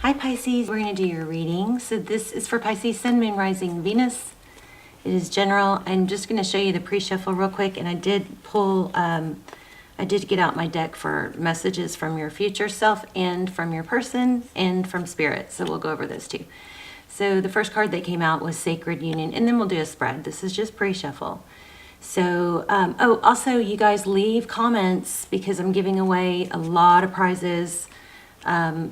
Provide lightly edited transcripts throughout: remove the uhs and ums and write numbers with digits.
Hi Pisces, we're going to do your reading. So this is for Pisces, Sun, Moon, Rising, Venus. It is general. I'm just going to show you the pre-shuffle real quick, and I did pull, I did get out my deck for messages from your future self and from your person and from spirit. So we'll go over those two. So the first card that came out was Sacred Union, and then we'll do a spread. This is just pre-shuffle. So, oh, also you guys leave comments because I'm giving away a lot of prizes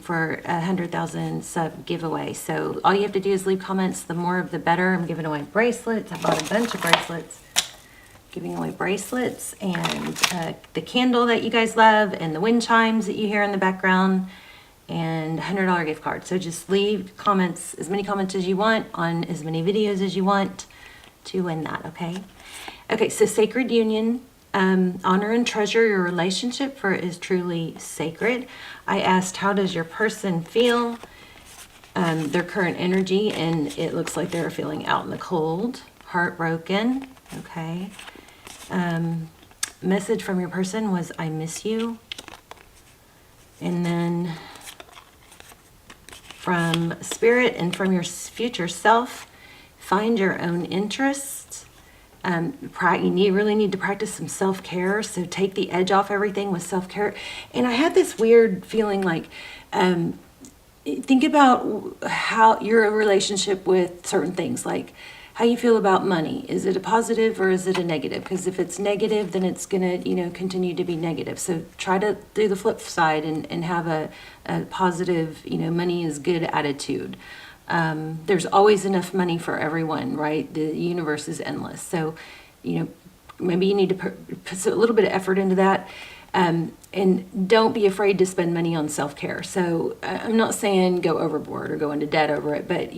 for 100,000 sub giveaway. So all you have to do is leave comments. The more of the better. I'm giving away bracelets. I bought a bunch of bracelets. Giving away bracelets and the candle that you guys love and the wind chimes that you hear in the background and $100 gift card. So just leave comments, as many comments as you want on as many videos as you want to win that, okay? Okay, so Sacred Union. Honor and treasure your relationship, for it is truly sacred. I asked, how does your person feel? Their current energy, and it looks like they're feeling out in the cold, heartbroken. Okay. Message from your person was, I miss you. And then from spirit and from your future self, find your own interests. You really need to practice some self-care, so take the edge off everything with self-care. And I had this weird feeling like, think about how your relationship with certain things, like how you feel about money. Is it a positive or is it a negative? Because if it's negative, then it's going to, continue to be negative. So try to do the flip side and have a positive, money is good attitude. There's always enough money for everyone, right? The universe is endless. So, maybe you need to put a little bit of effort into that. And don't be afraid to spend money on self-care. So I'm not saying go overboard or go into debt over it, but,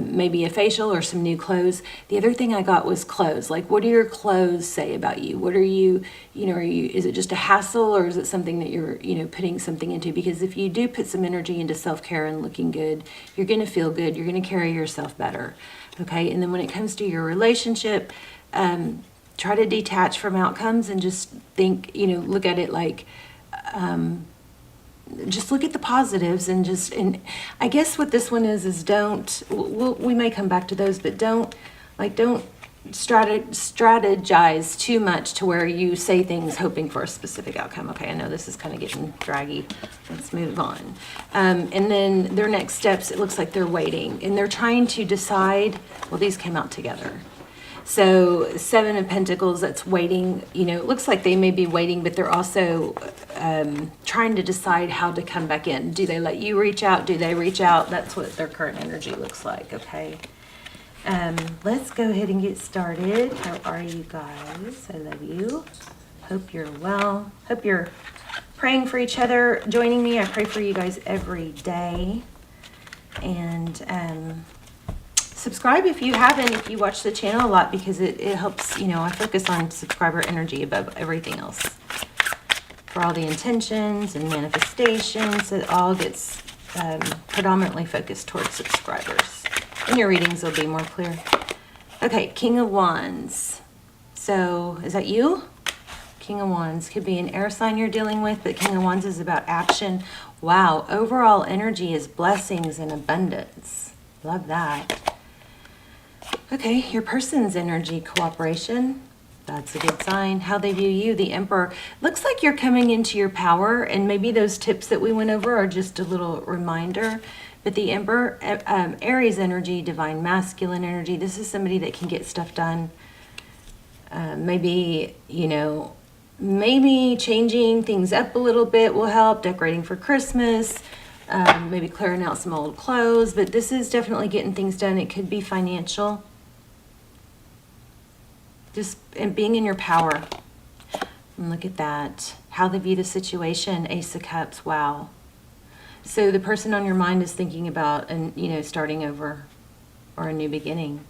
maybe a facial or some new clothes. The other thing I got was clothes. Like, what do your clothes say about you? What are you, is it just a hassle, or is it something that you're, putting something into? Because if you do put some energy into self-care and looking good, you're going to feel good. You're going to carry yourself better. Okay. And then when it comes to your relationship, try to detach from outcomes and just think, look at it like, just look at the positives and I guess what this one is we may come back to those, but don't strategize too much to where you say things hoping for a specific outcome. Okay, I know this is kind of getting draggy. Let's move on. And then their next steps, it looks like they're waiting and they're trying to decide. Well, these came out together. So 7 of Pentacles, that's waiting. It looks like they may be waiting, but they're also trying to decide how to come back in. Do they let you reach out? Do they reach out? That's what their current energy looks like, okay? Let's go ahead and get started. How are you guys? I love you. Hope you're well. Hope you're praying for each other, joining me. I pray for you guys every day. And subscribe if you haven't, if you watch the channel a lot, because it helps, I focus on subscriber energy above everything else. For all the intentions and manifestations, it all gets predominantly focused towards subscribers. And your readings will be more clear. Okay, King of Wands. So, is that you? King of Wands could be an air sign you're dealing with, but King of Wands is about action. Wow, overall energy is blessings and abundance. Love that. Okay, your person's energy, cooperation. That's a good sign. How they view you, the Emperor. Looks like you're coming into your power, and maybe those tips that we went over are just a little reminder. But the Emperor, Aries energy, divine masculine energy. This is somebody that can get stuff done. Maybe, maybe changing things up a little bit will help. Decorating for Christmas. Maybe clearing out some old clothes. But this is definitely getting things done. It could be financial. Just and being in your power. And look at that. How they view the situation. Ace of Cups. Wow. So the person on your mind is thinking about, starting over or a new beginning.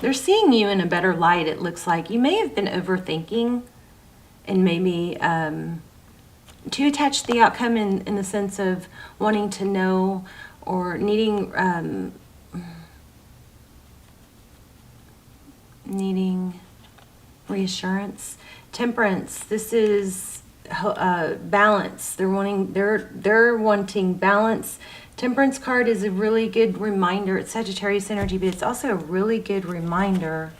They're seeing you in a better light, it looks like. You may have been overthinking and maybe too attached to the outcome in the sense of wanting to know or needing reassurance. Temperance, this is balance. They're wanting balance. Temperance card is a really good reminder. It's Sagittarius energy, but it's also a really good reminder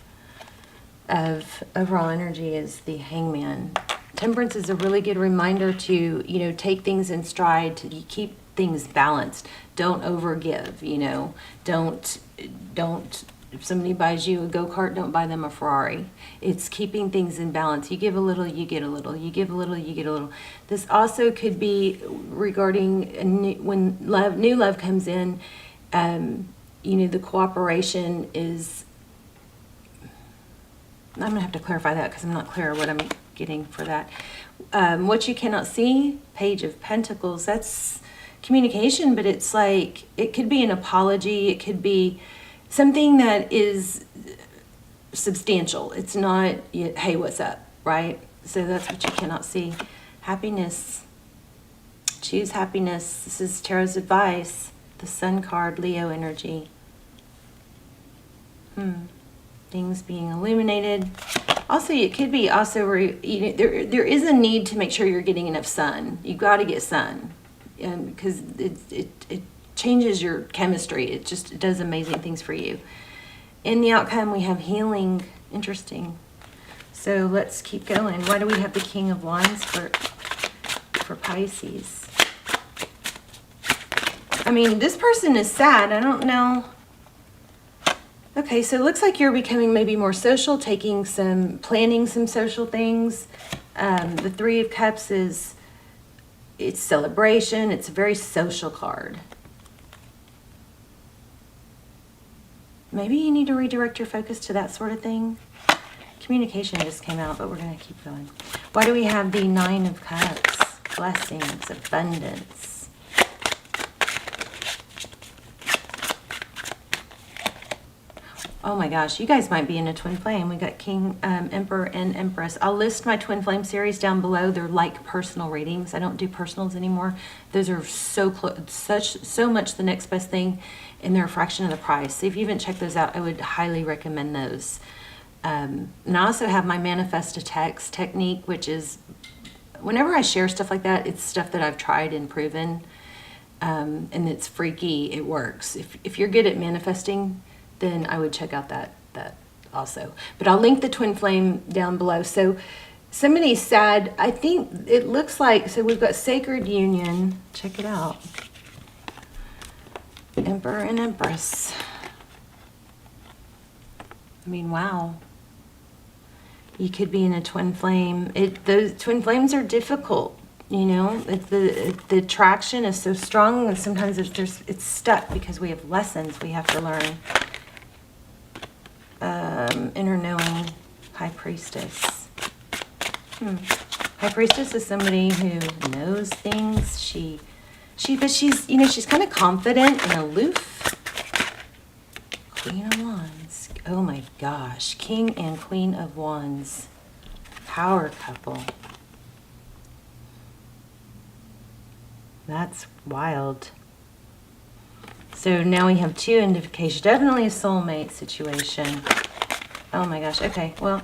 of overall energy is the Hangman. Temperance is a really good reminder to, take things in stride, to keep things balanced. Don't overgive, Don't, if somebody buys you a go-kart, don't buy them a Ferrari. It's keeping things in balance. You give a little, you get a little. You give a little, you get a little. This also could be regarding when new love comes in, the cooperation is, I'm going to have to clarify that because I'm not clear what I'm getting for that. What you cannot see, Page of Pentacles, that's communication, but it's like, it could be an apology. It could be something that is substantial. It's not, hey, what's up, right? So that's what you cannot see. Happiness. Choose happiness. This is Tarot's advice. The Sun card, Leo energy. Things being illuminated. Also, it could be also, there is a need to make sure you're getting enough sun. You got to get sun, because it changes your chemistry. It does amazing things for you. In the outcome, we have healing. Interesting. So let's keep going. Why do we have the King of Wands for Pisces? I mean, this person is sad. I don't know. Okay, so it looks like you're becoming maybe more social, planning some social things. The Three of Cups it's celebration. It's a very social card. Maybe you need to redirect your focus to that sort of thing. Communication just came out, but we're going to keep going. Why do we have the Nine of Cups? Blessings, abundance. Oh my gosh, you guys might be in a twin flame. We got King, Emperor, and Empress. I'll list my twin flame series down below. They're like personal readings. I don't do personals anymore. Those are so close, so much the next best thing, and they're a fraction of the price. So if you haven't checked those out, I would highly recommend those. And I also have my manifest a text technique, which is whenever I share stuff like that, it's stuff that I've tried and proven, and it's freaky. It works. If you're good at manifesting, then I would check out that also. But I'll link the twin flame down below. So somebody's sad. I think it looks like, so we've got Sacred Union. Check it out. Emperor and Empress. I mean, wow. You could be in a twin flame. Those twin flames are difficult, the attraction is so strong, and sometimes it's stuck because we have lessons we have to learn. Inner knowing. High Priestess. High Priestess is somebody who knows things. But she's kind of confident and aloof. Queen of Wands. Oh my gosh. King and Queen of Wands. Power couple. That's wild. So now we have two indications. Definitely a soulmate situation. Oh my gosh. Okay, well,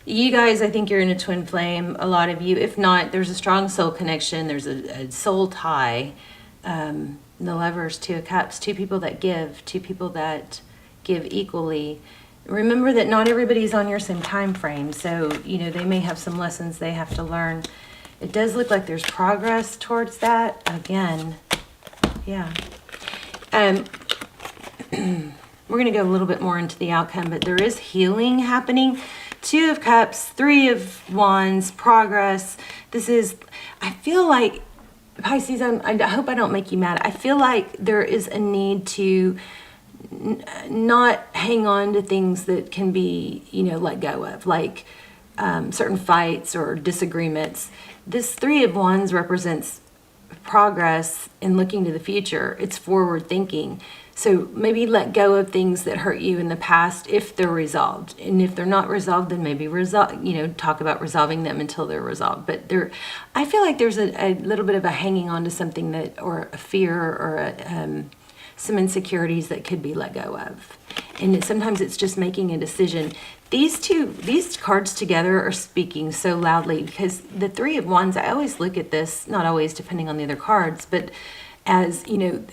you guys, I think you're in a twin flame. A lot of you. If not, there's a strong soul connection. There's a soul tie. The Lovers, Two of Cups. Two people that give. Two people that give equally. Remember that not everybody's on your same time frame. So, they may have some lessons they have to learn. It does look like there's progress towards that. Again, yeah. We're going to go a little bit more into the outcome, but there is healing happening. Two of Cups, Three of Wands, progress. I feel like, Pisces, I hope I don't make you mad. I feel like there is a need to not hang on to things that can be, let go of, like certain fights or disagreements. This Three of Wands represents progress and looking to the future. It's forward thinking. So maybe let go of things that hurt you in the past if they're resolved. And if they're not resolved, then maybe talk about resolving them until they're resolved. But I feel like there's a little bit of a hanging on to something or a fear or some insecurities that could be let go of. And sometimes it's just making a decision. These cards together are speaking so loudly, because the Three of Wands, I always look at this, not always depending on the other cards, but as, you know,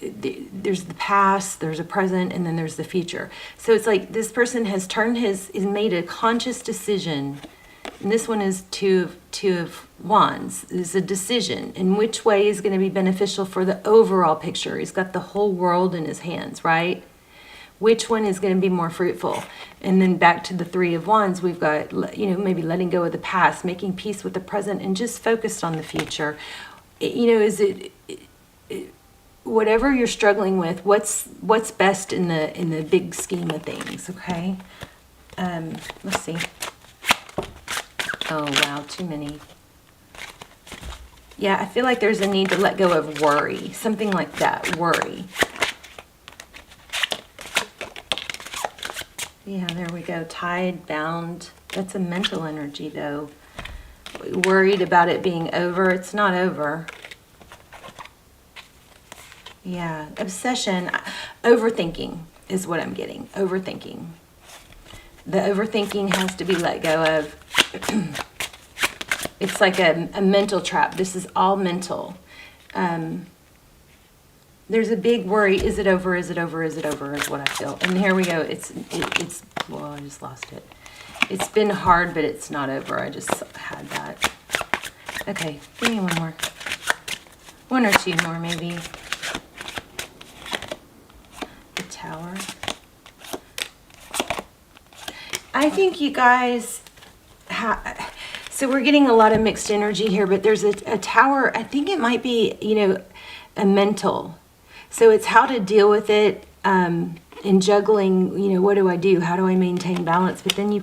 there's the past, there's a present, and then there's the future. So it's like this person has made a conscious decision. And this one is two of Wands. It's a decision in which way is going to be beneficial for the overall picture. He's got the whole world in his hands, right? Which one is going to be more fruitful? And then back to the Three of Wands, we've got, you know, maybe letting go of the past, making peace with the present, and just focused on the future. You know, is it whatever you're struggling with, what's best in the big scheme of things, okay? Let's see. Oh, wow, too many. Yeah, I feel like there's a need to let go of worry. Something like that, worry. Yeah, there we go. Tied, bound. That's a mental energy, though. Worried about it being over. It's not over. Yeah, obsession. Overthinking is what I'm getting. Overthinking. The overthinking has to be let go of. It's like a mental trap. This is all mental. There's a big worry. Is it over? Is it over? Is it over? Is what I feel. And here we go. It's well, I just lost it. It's been hard, but it's not over. I just had that. Okay, give me one more. One or two more, maybe. The Tower. I think you guys so we're getting a lot of mixed energy here, but there's a Tower. I think it might be, you know, a mental. So it's how to deal with it in juggling, you know, what do I do? How do I maintain balance? But then you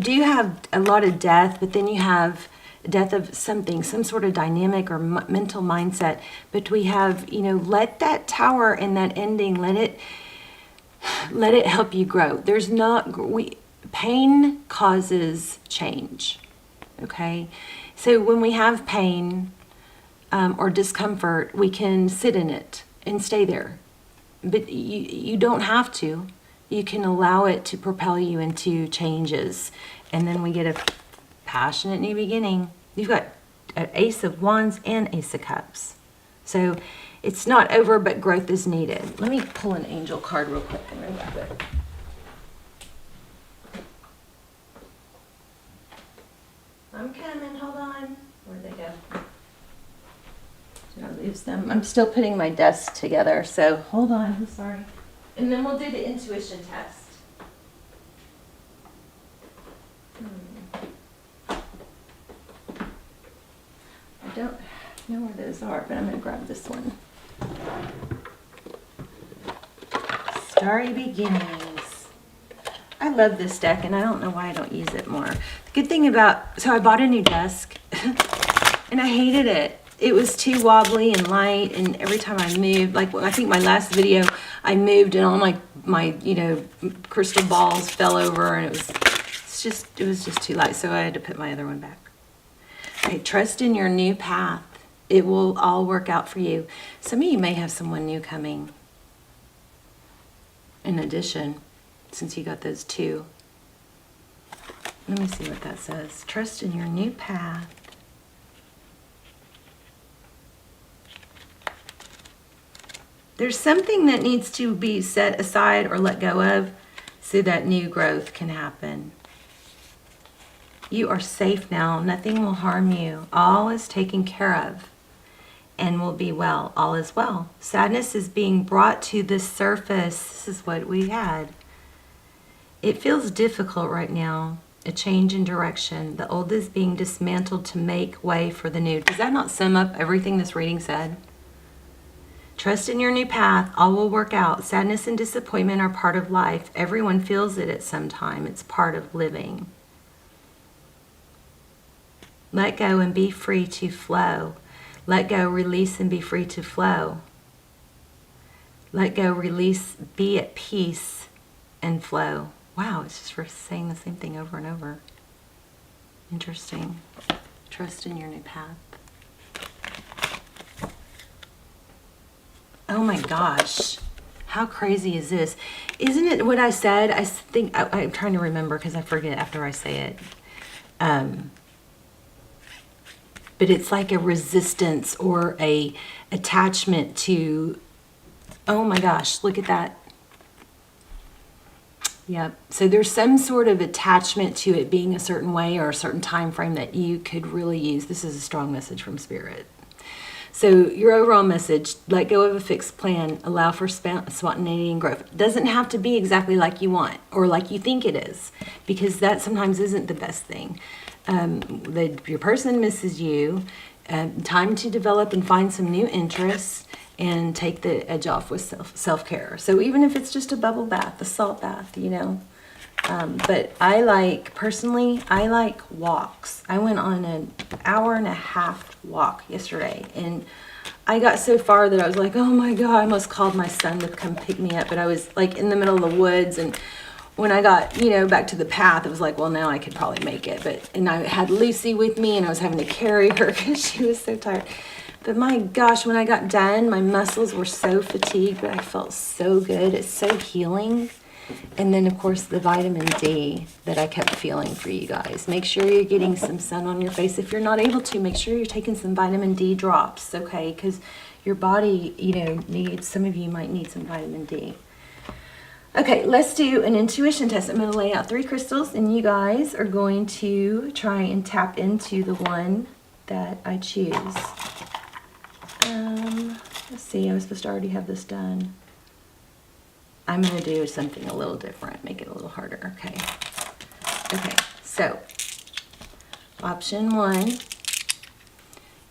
do have a lot of death, but then you have death of something, some sort of dynamic or mental mindset. But we have, you know, let that Tower and that ending, let it help you grow. Pain causes change, okay? So when we have pain or discomfort, we can sit in it and stay there. But you don't have to. You can allow it to propel you into changes. And then we get a passionate new beginning. You've got an Ace of Wands and Ace of Cups. So it's not over, but growth is needed. Let me pull an angel card real quick and remove it. I'm coming, hold on. Where'd they go? Did I lose them? I'm still putting my desk together, so hold on, I'm sorry. And then we'll do the intuition test. I don't know where those are, but I'm going to grab this one. Starry Beginnings. I love this deck, and I don't know why I don't use it more. The good thing about, so I bought a new desk, and I hated it. It was too wobbly and light, and every time I moved, like I think my last video, I moved and all my you know, crystal balls fell over, and it was just too light, so I had to put my other one back. Okay, trust in your new path. It will all work out for you. Some of you may have someone new coming. In addition, since you got those two. Let me see what that says. Trust in your new path. There's something that needs to be set aside or let go of so that new growth can happen. You are safe now. Nothing will harm you. All is taken care of and will be well. All is well. Sadness is being brought to the surface. This is what we had. It feels difficult right now. A change in direction. The old is being dismantled to make way for the new. Does that not sum up everything this reading said? Trust in your new path. All will work out. Sadness and disappointment are part of life. Everyone feels it at some time. It's part of living. Let go and be free to flow. Let go, release, and be free to flow. Let go, release, be at peace, and flow. Wow, it's just for saying the same thing over and over. Interesting. Trust in your new path. Oh my gosh. How crazy is this? Isn't it what I said? I think, I'm trying to remember because I forget after I say it. But it's like a resistance or a attachment to, oh my gosh, look at that. Yep. So there's some sort of attachment to it being a certain way or a certain time frame that you could really use. This is a strong message from Spirit. So your overall message, let go of a fixed plan, allow for spontaneity and growth. It doesn't have to be exactly like you want or like you think it is, because that sometimes isn't the best thing. Your person misses you. Time to develop and find some new interests and take the edge off with self-care. So even if it's just a bubble bath, a salt bath, you know. But personally, I like walks. I went on an hour-and-a-half walk yesterday, and I got so far that I was like, oh my God, I almost called my son to come pick me up, but I was like in the middle of the woods, and when I got, back to the path, it was like, well, now I could probably make it. And I had Lucy with me, and I was having to carry her because she was so tired. But my gosh, when I got done, my muscles were so fatigued, but I felt so good. It's so healing. And then, of course, the vitamin D that I kept feeling for you guys. Make sure you're getting some sun on your face. If you're not able to, make sure you're taking some vitamin D drops, okay? Because your body, needs, some of you might need some vitamin D. Okay, let's do an intuition test. I'm going to lay out 3 crystals, and you guys are going to try and tap into the one that I choose. Let's see, I was supposed to already have this done. I'm going to do something a little different, make it a little harder, okay? Okay, so option 1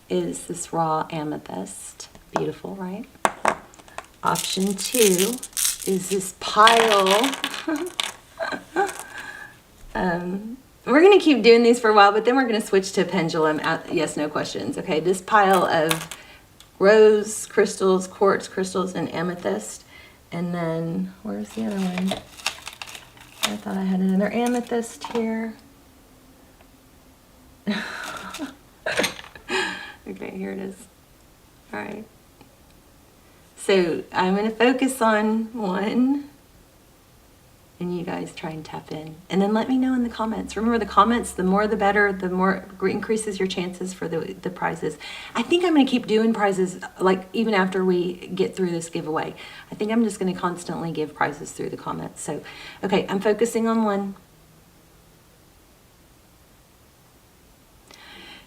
is this raw amethyst. Beautiful, right? Option 2 is this pile. We're going to keep doing these for a while, but then we're going to switch to pendulum, yes, no questions. Okay, this pile of rose crystals, quartz crystals, and amethyst. And then, where's the other one? I thought I had another amethyst here. Okay, here it is. All right. So I'm going to focus on one, and you guys try and tap in. And then let me know in the comments. Remember, the comments, the more the better, the more increases your chances for the prizes. I think I'm going to keep doing prizes, like even after we get through this giveaway. I think I'm just going to constantly give prizes through the comments. So, okay, I'm focusing on one.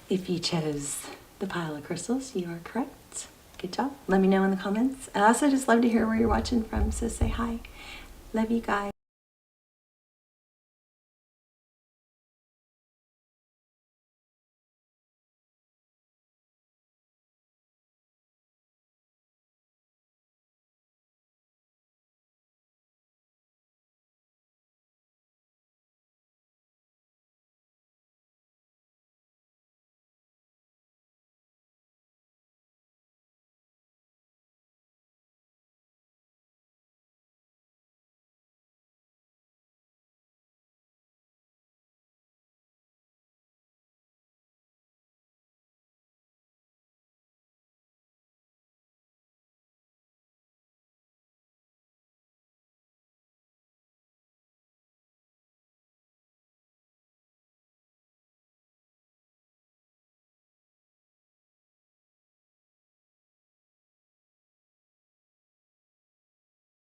If you chose the pile of crystals, you are correct. Good job. Let me know in the comments. I also just love to hear where you're watching from, so say hi. Love you guys.